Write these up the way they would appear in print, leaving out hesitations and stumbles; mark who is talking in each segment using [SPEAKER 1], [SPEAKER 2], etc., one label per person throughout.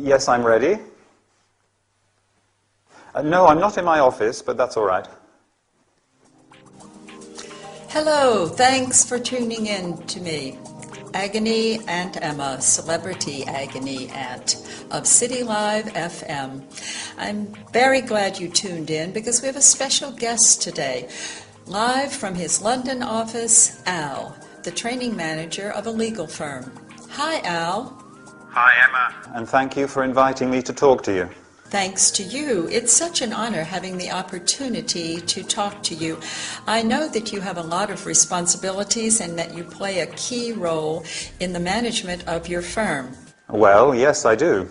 [SPEAKER 1] Yes, I'm ready. No, I'm not in my office, but that's all right.
[SPEAKER 2] Hello, thanks for tuning in to me, Agony Aunt Emma, celebrity agony aunt of City Live FM. I'm very glad you tuned in because we have a special guest today. Live from his London office, Al, the training manager of a legal firm. Hi, Al.
[SPEAKER 1] Hi, Emma. And thank you for inviting me to talk to you.
[SPEAKER 2] Thanks to you. It's such an honor having the opportunity to talk to you. I know that you have a lot of responsibilities and that you play a key role in the management of your firm.
[SPEAKER 1] Well, yes, I do.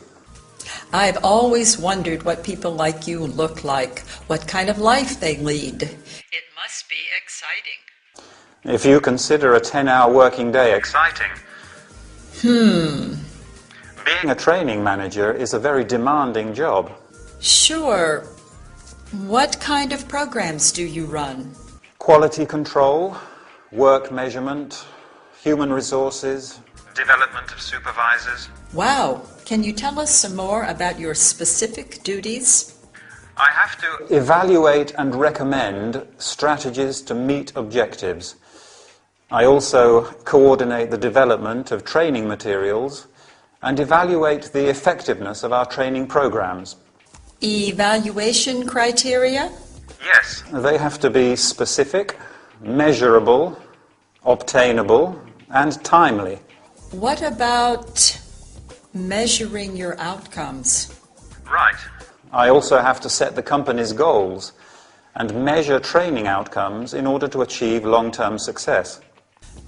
[SPEAKER 2] I've always wondered what people like you look like, what kind of life they lead. It must be exciting.
[SPEAKER 1] If you consider a 10-hour working day exciting. Being a training manager is a very demanding job.
[SPEAKER 2] Sure. What kind of programs do you run?
[SPEAKER 1] Quality control, work measurement, human resources, development of supervisors.
[SPEAKER 2] Wow. Can you tell us some more about your specific duties?
[SPEAKER 1] I have to evaluate and recommend strategies to meet objectives. I also coordinate the development of training materials and evaluate the effectiveness of our training programs.
[SPEAKER 2] Evaluation criteria?
[SPEAKER 1] Yes. They have to be specific, measurable, obtainable, and timely.
[SPEAKER 2] What about measuring your outcomes?
[SPEAKER 1] Right. I also have to set the company's goals and measure training outcomes in order to achieve long-term success.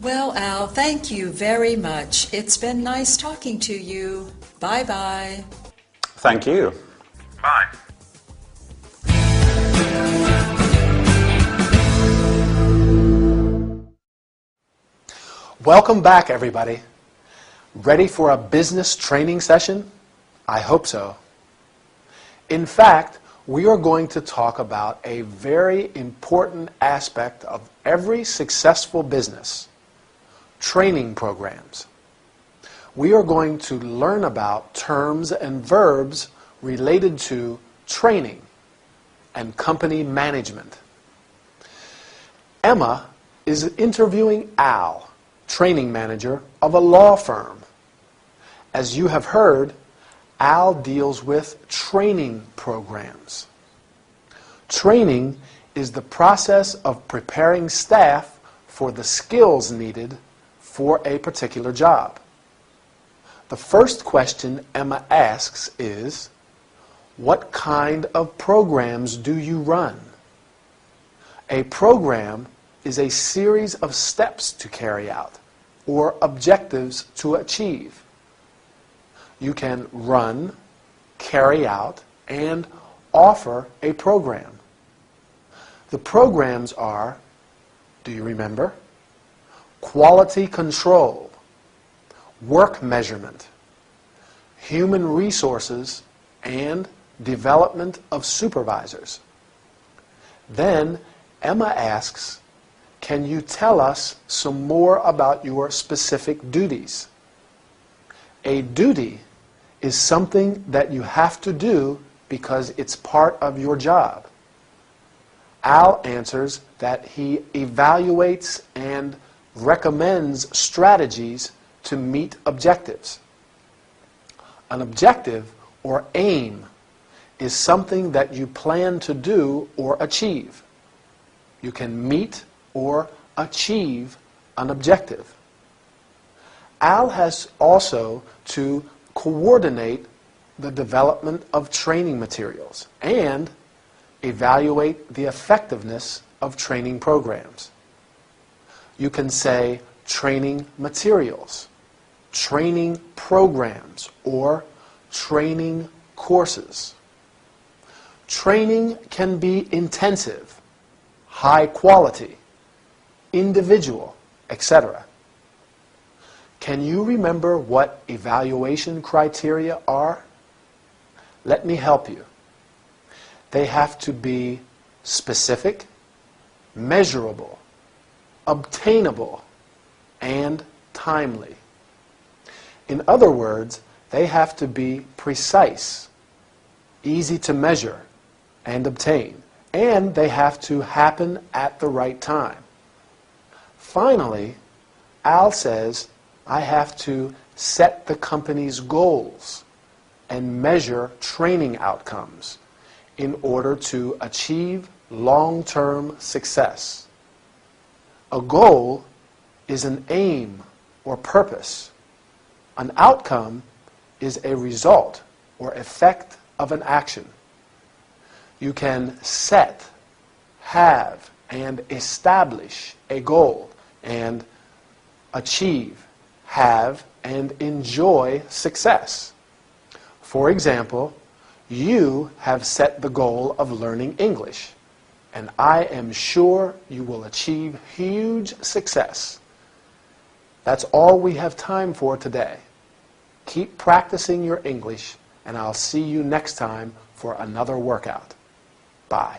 [SPEAKER 2] Well, Al, thank you very much. It's been nice talking to you. Bye-bye.
[SPEAKER 1] Thank you. Bye.
[SPEAKER 3] Welcome back, everybody. Ready for a business training session? I hope so. In fact, we are going to talk about a very important aspect of every successful business: training programs. We are going to learn about terms and verbs related to training and company management. Emma is interviewing Al, training manager of a law firm. As you have heard, Al deals with training programs. Training is the process of preparing staff for the skills needed for a particular job. The first question Emma asks is, what kind of programs do you run? A program is a series of steps to carry out or objectives to achieve. You can run, carry out, and offer a program. The programs are, do you remember? Quality control, work measurement, human resources, and development of supervisors. Then Emma asks, can you tell us some more about your specific duties? A duty is something that you have to do because it's part of your job. Al answers that he evaluates and recommends strategies to meet objectives. An objective, or aim, is something that you plan to do or achieve. You can meet or achieve an objective. Al has also to coordinate the development of training materials and evaluate the effectiveness of training programs. You can say training materials, training programs, or training courses. Training can be intensive, high quality, individual, etc. Can you remember what evaluation criteria are? Let me help you. They have to be specific, measurable, obtainable, and timely. In other words, they have to be precise, easy to measure and obtain, and they have to happen at the right time. Finally, Al says, I have to set the company's goals and measure training outcomes in order to achieve long-term success. A goal is an aim or purpose. An outcome is a result or effect of an action. You can set, have, and establish a goal and achieve, have, and enjoy success. For example, you have set the goal of learning English, and I am sure you will achieve huge success. That's all we have time for today. Keep practicing your English, and I'll see you next time for another workout. Bye.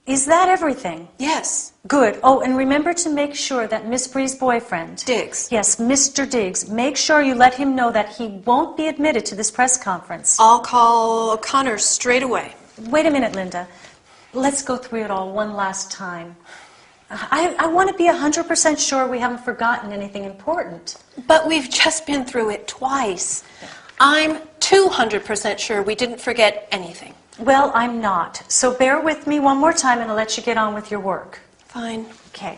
[SPEAKER 4] Is that everything?
[SPEAKER 5] Yes.
[SPEAKER 4] Good. Oh, and remember to make sure that Miss Bree's boyfriend...
[SPEAKER 5] Diggs.
[SPEAKER 4] Yes, Mr. Diggs. Make sure you let him know that he won't be admitted to this press conference.
[SPEAKER 5] I'll call O'Connor straight away.
[SPEAKER 4] Wait a minute, Linda. Let's go through it all one last time. I want to be 100% sure we haven't forgotten anything important.
[SPEAKER 5] But we've just been through it twice. I'm 200% sure we didn't forget anything.
[SPEAKER 4] Well, I'm not. So bear with me one more time and I'll let you get on with your work.
[SPEAKER 5] Fine.
[SPEAKER 4] Okay.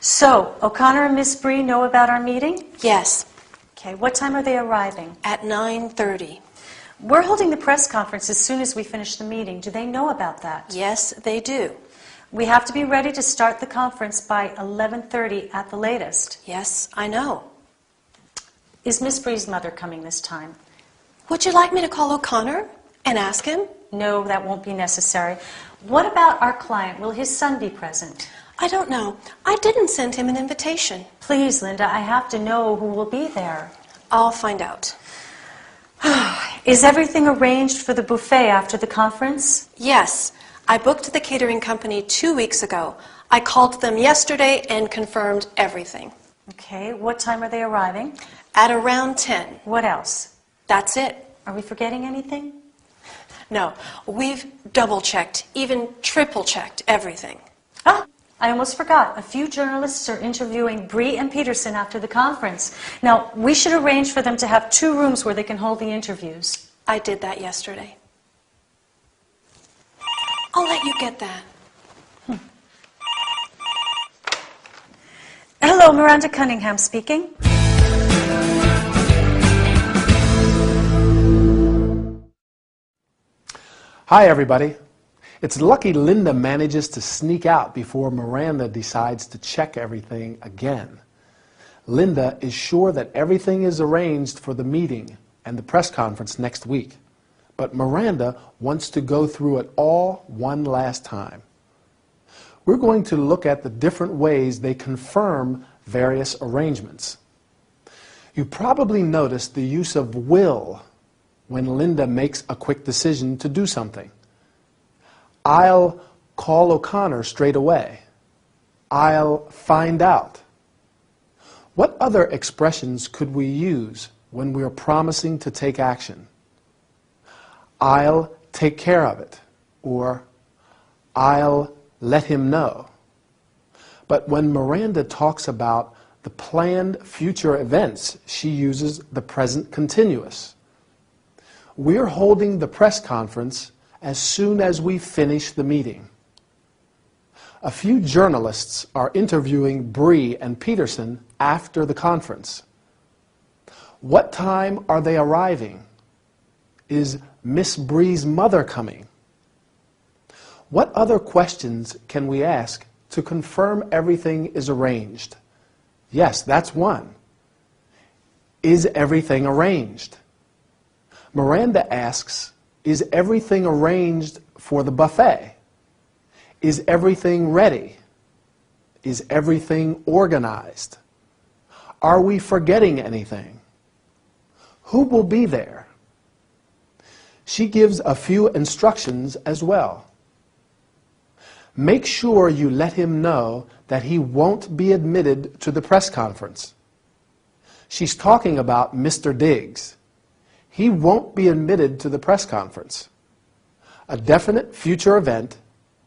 [SPEAKER 4] So, O'Connor and Miss Bree know about our meeting?
[SPEAKER 5] Yes.
[SPEAKER 4] Okay. What time are they arriving?
[SPEAKER 5] At 9:30.
[SPEAKER 4] We're holding the press conference as soon as we finish the meeting. Do they know about that?
[SPEAKER 5] Yes, they do.
[SPEAKER 4] We have to be ready to start the conference by 11:30 at the latest.
[SPEAKER 5] Yes, I know.
[SPEAKER 4] Is Miss Bree's mother coming this time?
[SPEAKER 5] Would you like me to call O'Connor and ask him?
[SPEAKER 4] No, that won't be necessary. What about our client? Will his son be present?
[SPEAKER 5] I don't know. I didn't send him an invitation.
[SPEAKER 4] Please, Linda, I have to know who will be there.
[SPEAKER 5] I'll find out.
[SPEAKER 4] Is everything arranged for the buffet after the conference?
[SPEAKER 5] Yes. I booked the catering company 2 weeks ago. I called them yesterday and confirmed everything.
[SPEAKER 4] Okay, what time are they arriving?
[SPEAKER 5] At around 10.
[SPEAKER 4] What else?
[SPEAKER 5] That's it.
[SPEAKER 4] Are we forgetting anything?
[SPEAKER 5] No, we've double-checked, even triple-checked everything.
[SPEAKER 4] Ah, I almost forgot. A few journalists are interviewing Bree and Peterson after the conference. Now, we should arrange for them to have 2 rooms where they can hold the interviews.
[SPEAKER 5] I did that yesterday. I'll let you get that.
[SPEAKER 4] Hello, Miranda Cunningham speaking.
[SPEAKER 3] Hi, everybody. It's lucky Linda manages to sneak out before Miranda decides to check everything again. Linda is sure that everything is arranged for the meeting and the press conference next week. But Miranda wants to go through it all one last time. We're going to look at the different ways they confirm various arrangements. You probably noticed the use of will when Linda makes a quick decision to do something. I'll call O'Connor straight away. I'll find out. What other expressions could we use when we're promising to take action? I'll take care of it, or I'll let him know. But when Miranda talks about the planned future events, she uses the present continuous. We're holding the press conference as soon as we finish the meeting. A few journalists are interviewing Bree and Peterson after the conference. What time are they arriving? Is Miss Bree's mother coming? What other questions can we ask to confirm everything is arranged? Yes, that's one. Is everything arranged? Miranda asks, is everything arranged for the buffet? Is everything ready? Is everything organized? Are we forgetting anything? Who will be there? She gives a few instructions as well. make sure you let him know that he won't be admitted to the press conference. She's talking about Mr. Diggs. He won't be admitted to the press conference. A definite future event.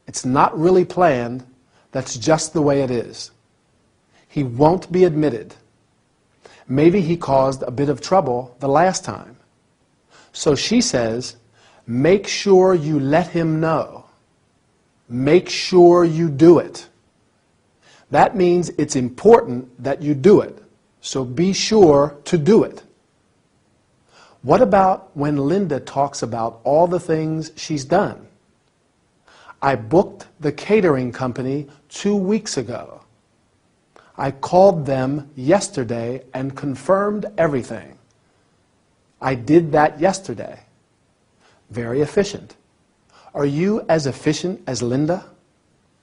[SPEAKER 3] It's not really planned. That's just the way it is. He won't be admitted. Maybe he caused a bit of trouble the last time. So she says, make sure you let him know. Make sure you do it. That means it's important that you do it. So be sure to do it. What about when Linda talks about all the things she's done? I booked the catering company 2 weeks ago. I called them yesterday and confirmed everything. I did that yesterday. Very efficient. Are you as efficient as Linda?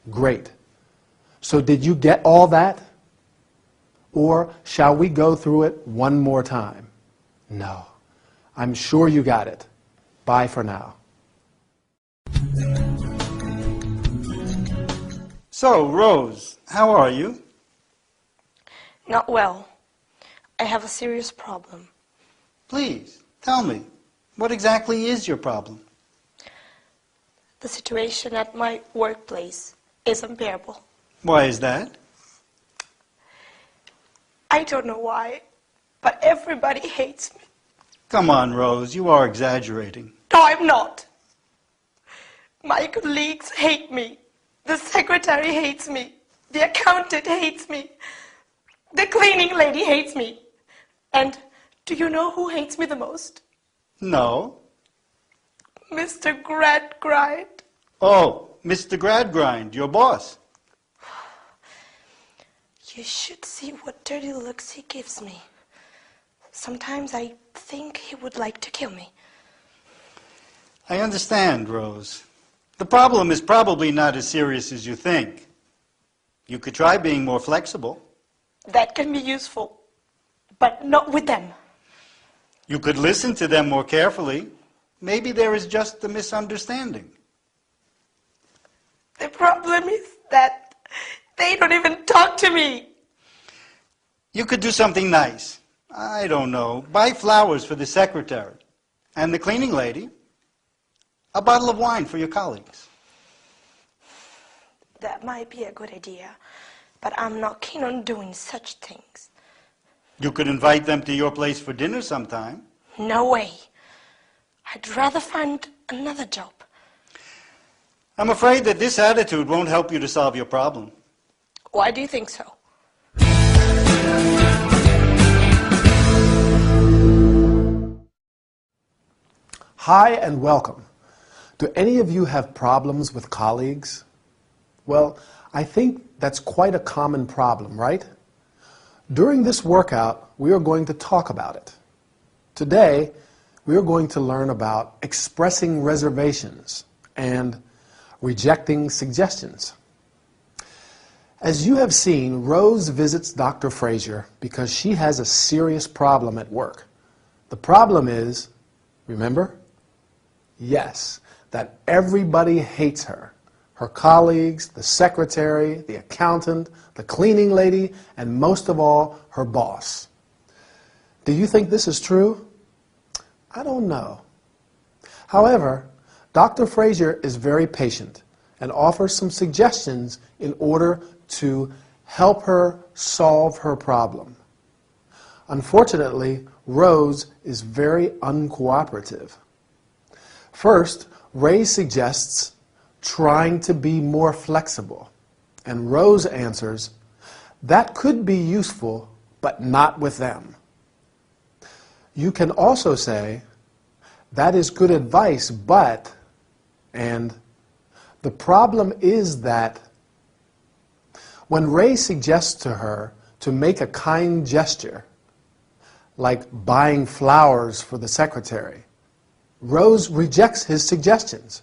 [SPEAKER 3] Great. So did you get all that? Or shall we go through it one more time? No. I'm sure you got it. Bye for now.
[SPEAKER 6] So, Rose, how are you?
[SPEAKER 7] Not well. I have a serious problem.
[SPEAKER 6] Please, tell me, what exactly is your problem?
[SPEAKER 7] The situation at my workplace is unbearable.
[SPEAKER 6] Why is that?
[SPEAKER 7] I don't know why, but everybody hates me.
[SPEAKER 6] Come on, Rose, you are exaggerating.
[SPEAKER 7] No, I'm not. My colleagues hate me. The secretary hates me. The accountant hates me. The cleaning lady hates me. And do you know who hates me the most?
[SPEAKER 6] No.
[SPEAKER 7] Mr. Gradgrind.
[SPEAKER 6] Oh, Mr. Gradgrind, your boss.
[SPEAKER 7] You should see what dirty looks he gives me. Sometimes I think he would like to kill me.
[SPEAKER 6] I understand, Rose. The problem is probably not as serious as you think. You could try being more flexible.
[SPEAKER 7] That can be useful, but not with them.
[SPEAKER 6] You could listen to them more carefully. Maybe there is just a misunderstanding.
[SPEAKER 7] The problem is that they don't even talk to me.
[SPEAKER 6] You could do something nice. I don't know. Buy flowers for the secretary and the cleaning lady. A bottle of wine for your colleagues.
[SPEAKER 7] That might be a good idea, but I'm not keen on doing such things.
[SPEAKER 6] You could invite them to your place for dinner sometime.
[SPEAKER 7] No way. I'd rather find another job.
[SPEAKER 6] I'm afraid that this attitude won't help you to solve your problem.
[SPEAKER 7] Why do you think so?
[SPEAKER 3] Hi and welcome. Do any of you have problems with colleagues? Well, I think that's quite a common problem, right? During this workout, we are going to talk about it. Today, we are going to learn about expressing reservations and rejecting suggestions. As you have seen, Rose visits Dr. Frazier because she has a serious problem at work. The problem is, remember? Yes, that everybody hates her. Her colleagues, the secretary, the accountant, the cleaning lady, and most of all, her boss. Do you think this is true? I don't know. However, Dr. Frazier is very patient and offers some suggestions in order to help her solve her problem. Unfortunately, Rose is very uncooperative. First, Ray suggests trying to be more flexible, and Rose answers, that could be useful, but not with them. You can also say, that is good advice, but, and the problem is that. When Ray suggests to her to make a kind gesture, like buying flowers for the secretary, Rose rejects his suggestions.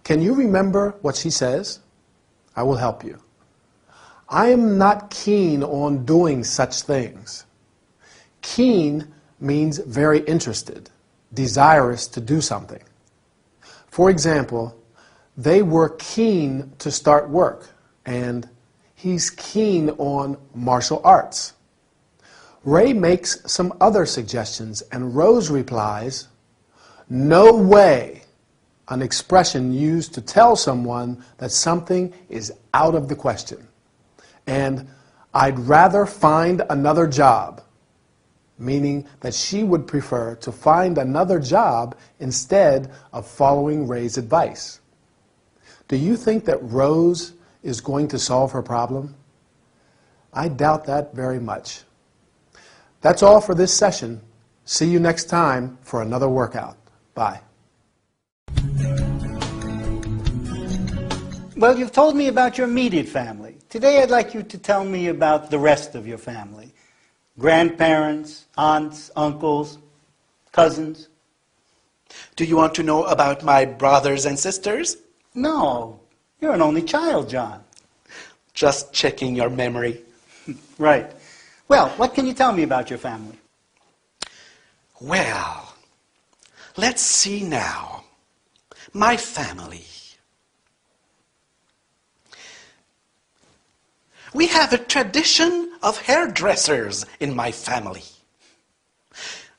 [SPEAKER 3] Can you remember what she says? I will help you. I am not keen on doing such things. Keen means very interested, desirous to do something. For example, they were keen to start work, and he's keen on martial arts. Ray makes some other suggestions, and Rose replies, "No way," an expression used to tell someone that something is out of the question. And "I'd rather find another job," meaning that she would prefer to find another job instead of following Ray's advice. Do you think that Rose is going to solve her problem? I doubt that very much. That's all for this session. See you next time for another workout. Bye.
[SPEAKER 6] Well, you've told me about your immediate family. Today I'd like you to tell me about the rest of your family. Grandparents, aunts, uncles, cousins.
[SPEAKER 8] Do you want to know about my brothers and sisters?
[SPEAKER 6] No, you're an only child, John.
[SPEAKER 8] Just checking your memory.
[SPEAKER 6] Right. Well, what can you tell me about your family?
[SPEAKER 8] Well, let's see now. My family. We have a tradition of hairdressers in my family.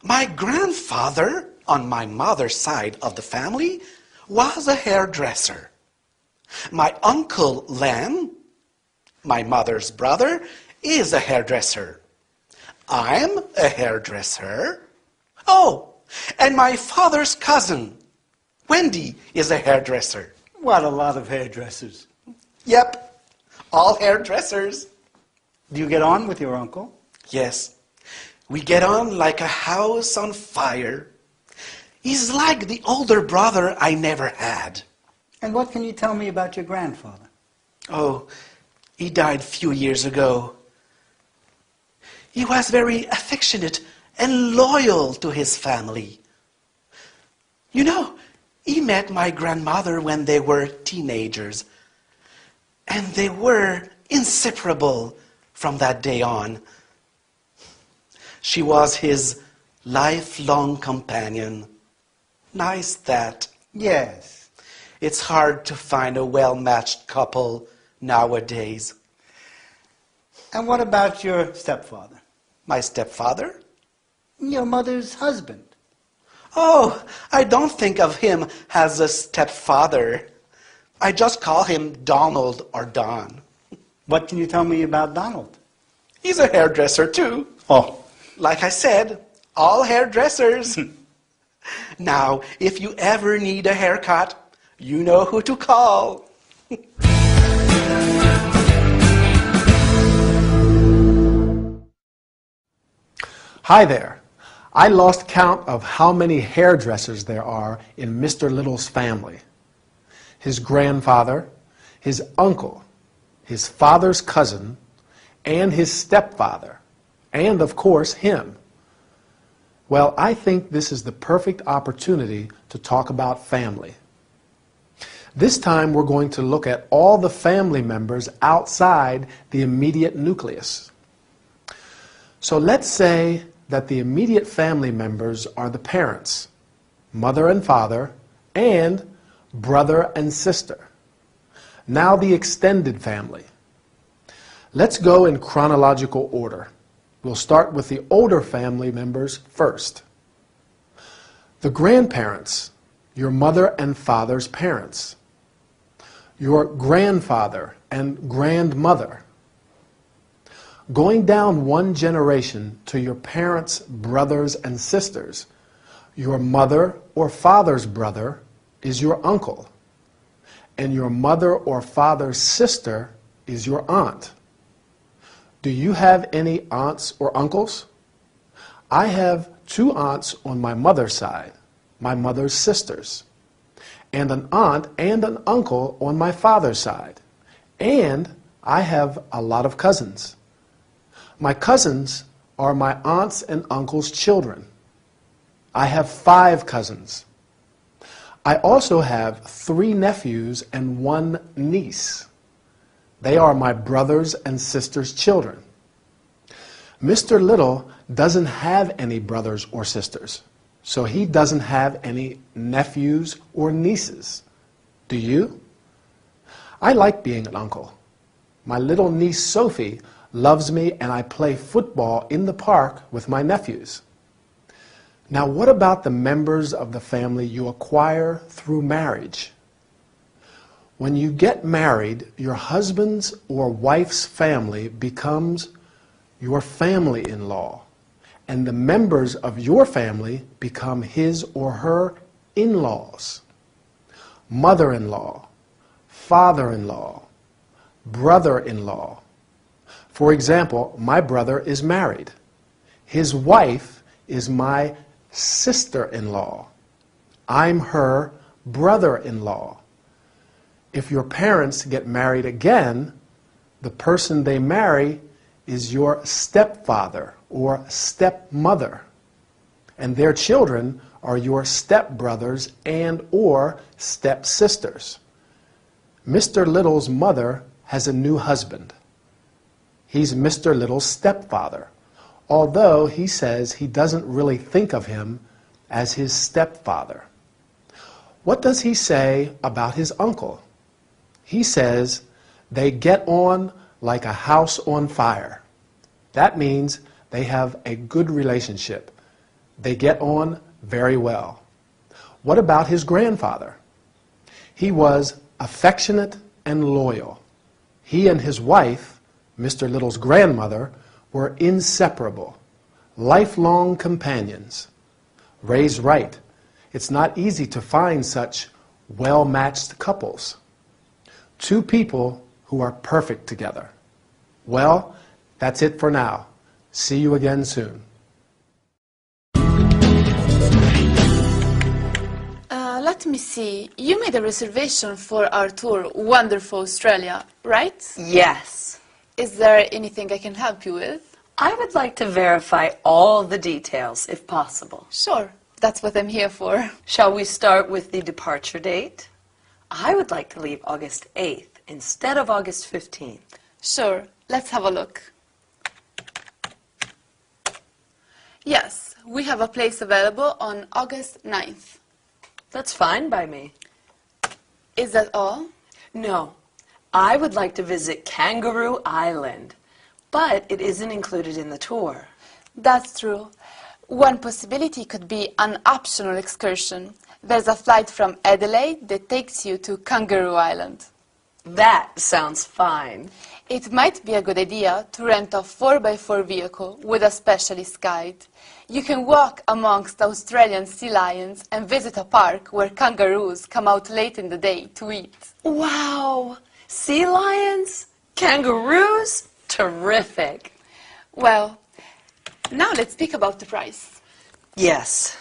[SPEAKER 8] My grandfather, on my mother's side of the family, was a hairdresser. My uncle Len, my mother's brother, is a hairdresser. I'm a hairdresser. Oh, and my father's cousin, Wendy, is a hairdresser.
[SPEAKER 6] What a lot of hairdressers.
[SPEAKER 8] Yep, all hairdressers.
[SPEAKER 6] Do you get on with your uncle?
[SPEAKER 8] Yes, we get on like a house on fire. He's like the older brother I never had.
[SPEAKER 6] And what can you tell me about your grandfather?
[SPEAKER 8] Oh, he died a few years ago. He was very affectionate and loyal to his family. You know, he met my grandmother when they were teenagers, and they were inseparable from that day on. She was his lifelong companion. Nice that.
[SPEAKER 6] Yes.
[SPEAKER 8] It's hard to find a well-matched couple nowadays.
[SPEAKER 6] And what about your stepfather?
[SPEAKER 8] My stepfather?
[SPEAKER 6] Your mother's husband.
[SPEAKER 8] Oh, I don't think of him as a stepfather. I just call him Donald or Don.
[SPEAKER 6] What can you tell me about Donald?
[SPEAKER 8] He's a hairdresser too.
[SPEAKER 6] Oh.
[SPEAKER 8] Like I said, all hairdressers. Now, if you ever need a haircut, you know who to call.
[SPEAKER 3] Hi there. I lost count of how many hairdressers there are in Mr. Little's family. His grandfather, his uncle, his father's cousin, and his stepfather, and of course him. Well, I think this is the perfect opportunity to talk about family. This time we're going to look at all the family members outside the immediate nucleus. So let's say that the immediate family members are the parents, mother and father, and brother and sister. Now the extended family. Let's go in chronological order. We'll start with the older family members first. The grandparents, your mother and father's parents. Your grandfather and grandmother. Going down one generation to your parents' brothers and sisters, your mother or father's brother is your uncle, and your mother or father's sister is your aunt. Do you have any aunts or uncles? I have 2 aunts on my mother's side, my mother's sisters, and an aunt and an uncle on my father's side, and I have a lot of cousins. My cousins are my aunts and uncles' children. I have 5 cousins. I also have 3 nephews and 1 niece. They are my brothers and sisters' children. Mr. Little doesn't have any brothers or sisters, so he doesn't have any nephews or nieces. Do you? I like being an uncle. My little niece Sophie loves me and I play football in the park with my nephews. Now, what about the members of the family you acquire through marriage? When you get married, your husband's or wife's family becomes your family-in-law, and the members of your family become his or her in-laws. Mother-in-law, father-in-law, brother-in-law. For example, my brother is married. His wife is my sister-in-law. I'm her brother-in-law. If your parents get married again, the person they marry is your stepfather or stepmother, and their children are your stepbrothers and or stepsisters. Mr. Little's mother has a new husband. He's Mr. Little's stepfather, although he says he doesn't really think of him as his stepfather. What does he say about his uncle? He says they get on like a house on fire. That means they have a good relationship. They get on very well. What about his grandfather? He was affectionate and loyal. He and his wife, Mr. Little's grandmother, were inseparable, lifelong companions. Ray's right. It's not easy to find such well-matched couples. Two people who are perfect together. Well, that's it for now. See you again soon.
[SPEAKER 9] Let me see. You made a reservation for our tour, Wonderful Australia, right?
[SPEAKER 10] Yes.
[SPEAKER 9] Is there anything I can help you with?
[SPEAKER 10] I would like to verify all the details, if possible.
[SPEAKER 9] Sure. That's what I'm here for.
[SPEAKER 10] Shall we start with the departure date? I would like to leave August 8th instead of August 15th.
[SPEAKER 9] Sure. Let's have a look. Yes, we have a place available on August 9th.
[SPEAKER 10] That's fine by me.
[SPEAKER 9] Is that all?
[SPEAKER 10] No. I would like to visit Kangaroo Island, but it isn't included in the tour.
[SPEAKER 9] That's true. One possibility could be an optional excursion. There's a flight from Adelaide that takes you to Kangaroo Island.
[SPEAKER 10] That sounds fine.
[SPEAKER 9] It might be a good idea to rent a 4x4 vehicle with a specialist guide. You can walk amongst Australian sea lions and visit a park where kangaroos come out late in the day to eat.
[SPEAKER 10] Wow! Sea lions? Kangaroos? Terrific!
[SPEAKER 9] Well, now let's speak about the price.
[SPEAKER 10] Yes.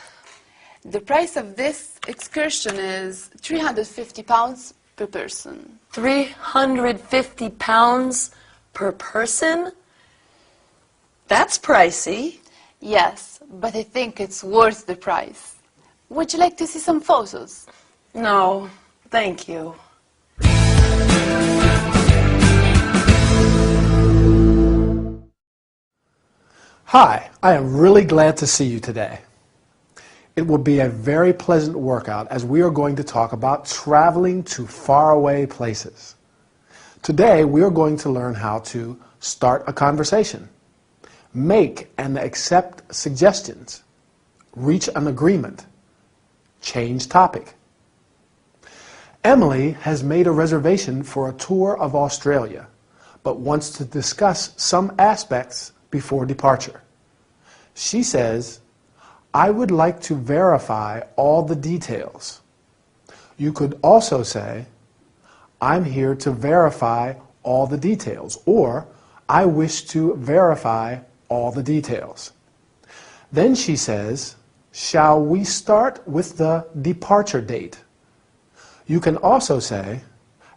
[SPEAKER 9] The price of this excursion is £350 per person.
[SPEAKER 10] 350 pounds per person? That's pricey.
[SPEAKER 9] Yes, but I think it's worth the price. Would you like to see some photos?
[SPEAKER 10] No, thank you.
[SPEAKER 3] Hi, I am really glad to see you today. It will be a very pleasant workout as we are going to talk about traveling to faraway places. Today we are going to learn how to start a conversation, make and accept suggestions, reach an agreement, change topic. Emily has made a reservation for a tour of Australia, but wants to discuss some aspects before departure. She says, I would like to verify all the details. You could also say, I'm here to verify all the details, or I wish to verify all the details. Then she says, shall we start with the departure date? You can also say,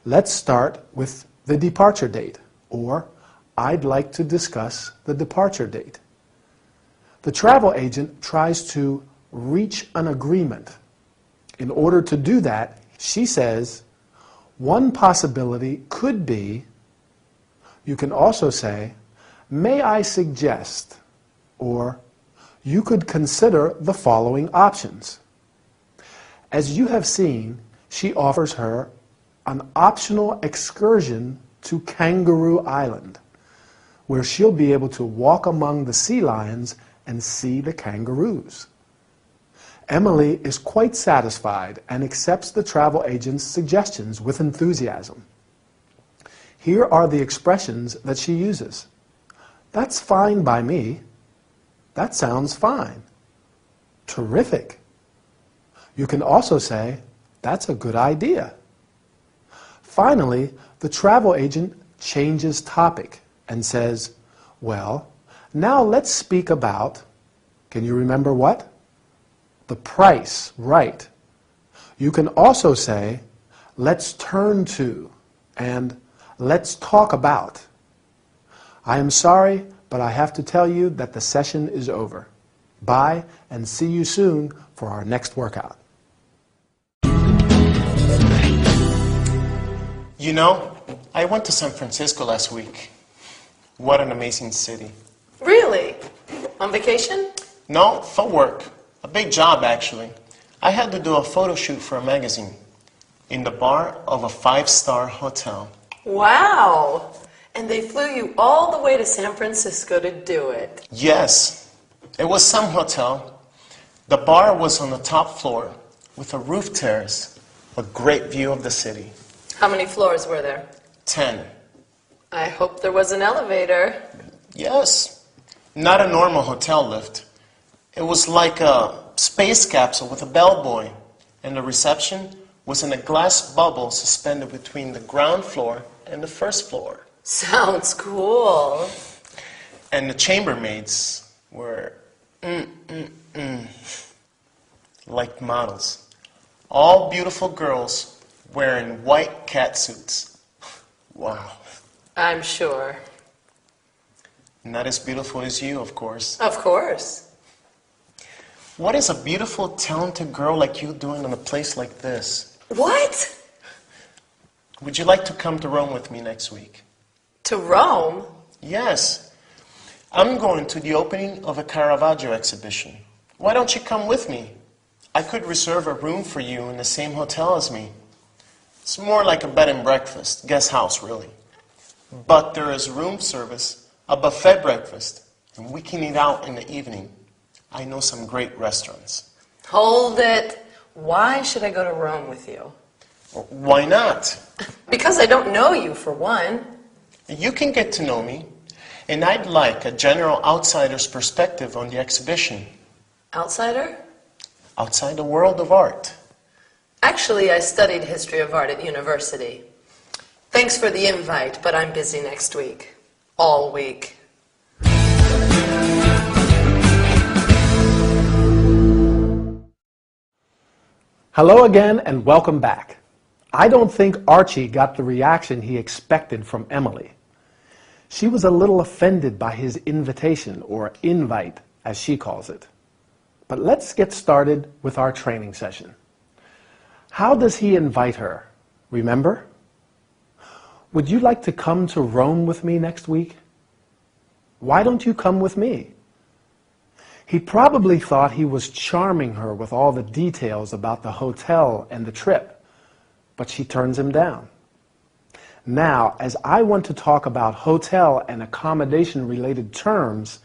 [SPEAKER 3] let's start with the departure date, or I'd like to discuss the departure date. The travel agent tries to reach an agreement. In order to do that, she says, one possibility could be, you can also say, may I suggest, or you could consider the following options. As you have seen, she offers her an optional excursion to Kangaroo Island, where she'll be able to walk among the sea lions and see the kangaroos. Emily is quite satisfied and accepts the travel agent's suggestions with enthusiasm. Here are the expressions that she uses. That's fine by me. That sounds fine. Terrific. You can also say, that's a good idea. Finally, the travel agent changes topic and says, well, now let's speak about, can you remember what? The price, right. You can also say, let's turn to, and let's talk about. I am sorry, but I have to tell you that the session is over. Bye, and see you soon for our next workout.
[SPEAKER 11] You know, I went to San Francisco last week. What an amazing city.
[SPEAKER 10] Really? On vacation?
[SPEAKER 11] No, for work. A big job, actually. I had to do a photo shoot for a magazine in the bar of a 5-star hotel.
[SPEAKER 10] Wow! And they flew you all the way to San Francisco to do it.
[SPEAKER 11] Yes, it was some hotel. The bar was on the top floor with a roof terrace, a great view of the city.
[SPEAKER 10] How many floors were there?
[SPEAKER 11] 10.
[SPEAKER 10] I hope there was an elevator.
[SPEAKER 11] Yes, not a normal hotel lift. It was like a space capsule with a bellboy, and the reception was in a glass bubble suspended between the ground floor and the first floor.
[SPEAKER 10] Sounds cool.
[SPEAKER 11] And the chambermaids were like models. All beautiful girls wearing white catsuits. Wow.
[SPEAKER 10] I'm sure.
[SPEAKER 11] Not as beautiful as you, of course.
[SPEAKER 10] Of course.
[SPEAKER 11] What is a beautiful, talented girl like you doing in a place like this?
[SPEAKER 10] What?
[SPEAKER 11] Would you like to come to Rome with me next week?
[SPEAKER 10] To Rome?
[SPEAKER 11] Yes. I'm going to the opening of a Caravaggio exhibition. Why don't you come with me? I could reserve a room for you in the same hotel as me. It's more like a bed and breakfast, guest house, really. But there is room service, a buffet breakfast, and we can eat out in the evening. I know some great restaurants.
[SPEAKER 10] Hold it. Why should I go to Rome with you?
[SPEAKER 11] Why not?
[SPEAKER 10] Because I don't know you, for one.
[SPEAKER 11] You can get to know me, and I'd like a general outsider's perspective on the exhibition.
[SPEAKER 10] Outsider?
[SPEAKER 11] Outside the world of art.
[SPEAKER 10] Actually, I studied history of art at university. Thanks for the invite, but I'm busy next week. All week.
[SPEAKER 3] Hello again and welcome back. I don't think Archie got the reaction he expected from Emily. She was a little offended by his invitation, or invite, as she calls it. But let's get started with our training session. How does he invite her? Remember? Would you like to come to Rome with me next week? Why don't you come with me? He probably thought he was charming her with all the details about the hotel and the trip, but she turns him down. Now, as I want to talk about hotel and accommodation-related terms,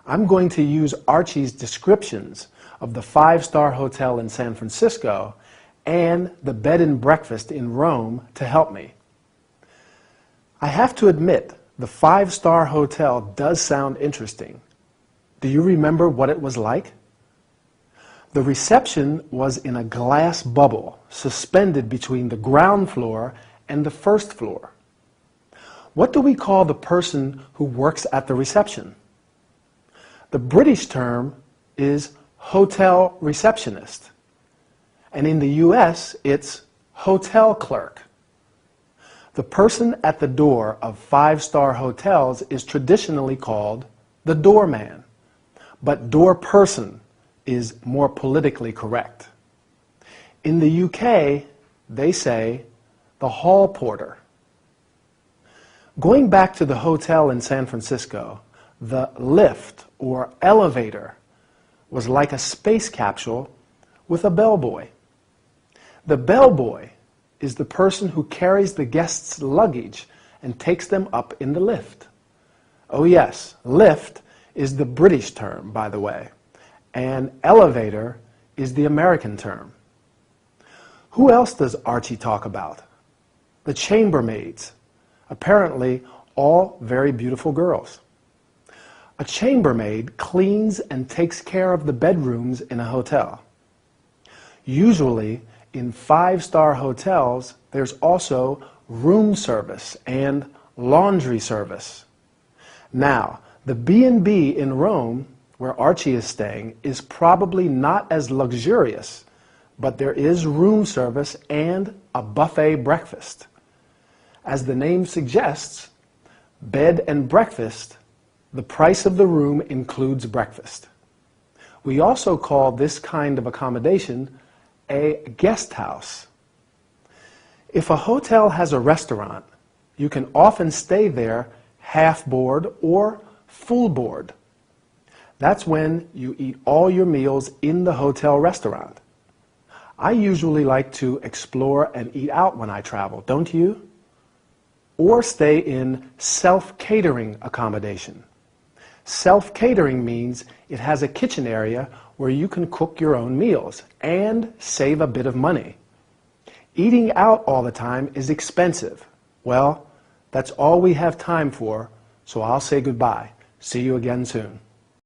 [SPEAKER 3] I'm going to use Archie's descriptions of the 5-star hotel in San Francisco and the bed and breakfast in Rome to help me. I have to admit, the 5-star hotel does sound interesting. Do you remember what it was like? The reception was in a glass bubble suspended between the ground floor and the first floor. What do we call the person who works at the reception? The British term is hotel receptionist, and in the US it's hotel clerk. The person at the door of 5-star hotels is traditionally called the doorman, but door person is more politically correct. In the UK, they say the hall porter. Going back to the hotel in San Francisco, the lift or elevator was like a space capsule with a bellboy. The bellboy is the person who carries the guests' luggage and takes them up in the lift. Oh yes, lift is the British term, by the way, and elevator is the American term. Who else does Archie talk about? The chambermaids, apparently all very beautiful girls. A chambermaid cleans and takes care of the bedrooms in a hotel. Usually, in 5-star hotels, there's also room service and laundry service. Now, the B&B in Rome, where Archie is staying, is probably not as luxurious, but there is room service and a buffet breakfast. As the name suggests, bed and breakfast, the price of the room includes breakfast. We also call this kind of accommodation a guest house. If a hotel has a restaurant, you can often stay there half board or full board. That's when you eat all your meals in the hotel restaurant. I usually like to explore and eat out when I travel, don't you? Or stay in self-catering accommodation. Self-catering means it has a kitchen area where you can cook your own meals and save a bit of money. Eating out all the time is expensive. Well, that's all we have time for, so I'll say goodbye. See you again soon.